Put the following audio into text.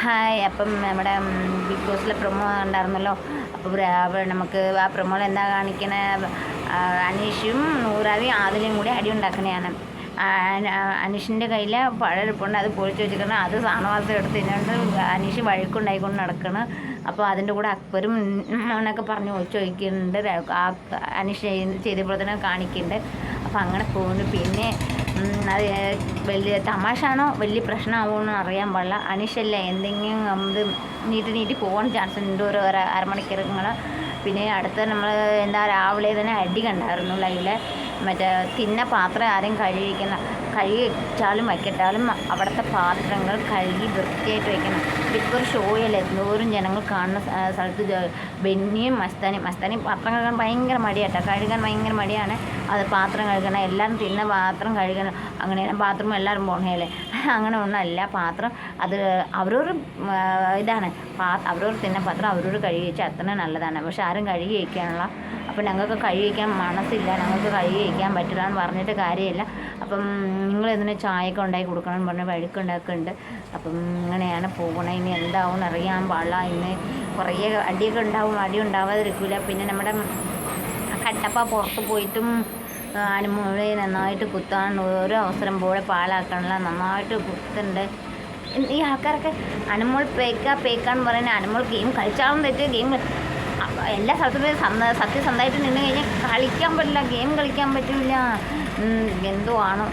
Hi. അപ്പം നമ്മുടെ big ബോസിലെ promo ഉണ്ടായിരുന്നല്ലോ. അപ്പോൾ നമുക്ക് ആ പ്രൊമോയിൽ എന്താ കാണിക്കണേ, അനീഷും നൂറാവിയും ആദിലയും കൂടി അടി ഉണ്ടാക്കണതാണ്. അനീഷിൻ്റെ കയ്യിൽ പഴരിപ്പുണ്ട്, അത് പൊളിച്ച് വെച്ചിരിക്കണം. അത് സാണവാസം എടുത്ത് തിന്നുകൊണ്ട് അനീഷ് വഴുക്കുണ്ടായിക്കൊണ്ട് നടക്കണം. അപ്പോൾ അതിൻ്റെ കൂടെ അക്ബരും എന്നൊക്കെ പറഞ്ഞ് ചോദിക്കുന്നുണ്ട്. അനീഷ് ചെയ്തപ്പോൾ തന്നെ കാണിക്കുന്നുണ്ട്. അപ്പോൾ അങ്ങനെ പോകുന്നു. പിന്നെ അത് വലിയ തമാശയാണോ വലിയ പ്രശ്നമാവുമെന്ന് അറിയാൻ പാടില്ല. അനീഷല്ലേ എന്തെങ്കിലും ഇത് നീട്ടി പോകാൻ ചാൻസ് ഉണ്ട് ഒരു അരമണിക്കൂറുകൾ. പിന്നെ അടുത്ത നമ്മൾ എന്താ രാവിലെ തന്നെ അടി കണ്ടായിരുന്നു ലൈവില്. മറ്റേ തിന്ന പാത്രം ആരെയും കഴുകിച്ചാലും വയ്ക്കിട്ടാലും അവിടുത്തെ പാത്രങ്ങൾ കഴുകി വൃത്തിയായിട്ട് വയ്ക്കണം. ഇപ്പോൾ ഒരു ഷോയല്ലേ, എന്തോരം ജനങ്ങൾ കാണുന്ന സ്ഥലത്ത് ബെന്നിയും മസ്താനിയും പാത്രം കഴുകാൻ ഭയങ്കര മടിയാട്ടോ. കഴുകാൻ ഭയങ്കര മടിയാണ്. അത് പാത്രം കഴുകണം, എല്ലാവരും തിന്ന പാത്രം കഴുകണം. അങ്ങനെ ബാത്റൂം എല്ലാവരും പോകണേലേ, അങ്ങനെ ഒന്നല്ല. പാത്രം അത് അവരൊരു ഇതാണ്, അവരവർ തിന്ന പാത്രം അവരവർ കഴുകി വെച്ചാൽ അത്ര നല്ലതാണ്. പക്ഷെ ആരും കഴുകി വയ്ക്കാനുള്ള, അപ്പം ഞങ്ങൾക്ക് കഴുകി വയ്ക്കാൻ മനസ്സില്ല, ഞങ്ങൾക്ക് കഴുകി വയ്ക്കാൻ പറ്റില്ല എന്ന് പറഞ്ഞിട്ട് കാര്യമില്ല. അപ്പം നിങ്ങളിതിന് ചായയൊക്കെ ഉണ്ടാക്കി കൊടുക്കണം എന്ന് പറഞ്ഞ് വഴുക്കുണ്ടാക്കുന്നുണ്ട്. അപ്പം ഇങ്ങനെയാണ് പോകണത്. ഇനി എന്താവും അറിയാൻ പാടില്ല. ഇന്ന് കുറേ അടിയൊക്കെ ഉണ്ടാവും, അടി ഉണ്ടാവാതിരിക്കില്ല. പിന്നെ നമ്മുടെ കട്ടപ്പ പുറത്ത് പോയിട്ടും അനുമോളെ നന്നായിട്ട് കുത്താൻ ഓരോ അവസരം പോലെ പാലാക്കാനുള്ള നന്നായിട്ട് കുത്തുന്നുണ്ട്. ഈ ആൾക്കാരൊക്കെ അനുമോൾ പേക്കാന്ന് പറയുന്നത്, അനുമോൾ ഗെയിം കളിച്ചാലും തെറ്റ്, ഗെയിം എല്ലാ സ്ഥലത്തും സത്യസന്ധമായിട്ട് നിന്ന് കഴിഞ്ഞാൽ കളിക്കാൻ പറ്റില്ല, ഗെയിം കളിക്കാൻ പറ്റില്ല. എന്തോ ആണോ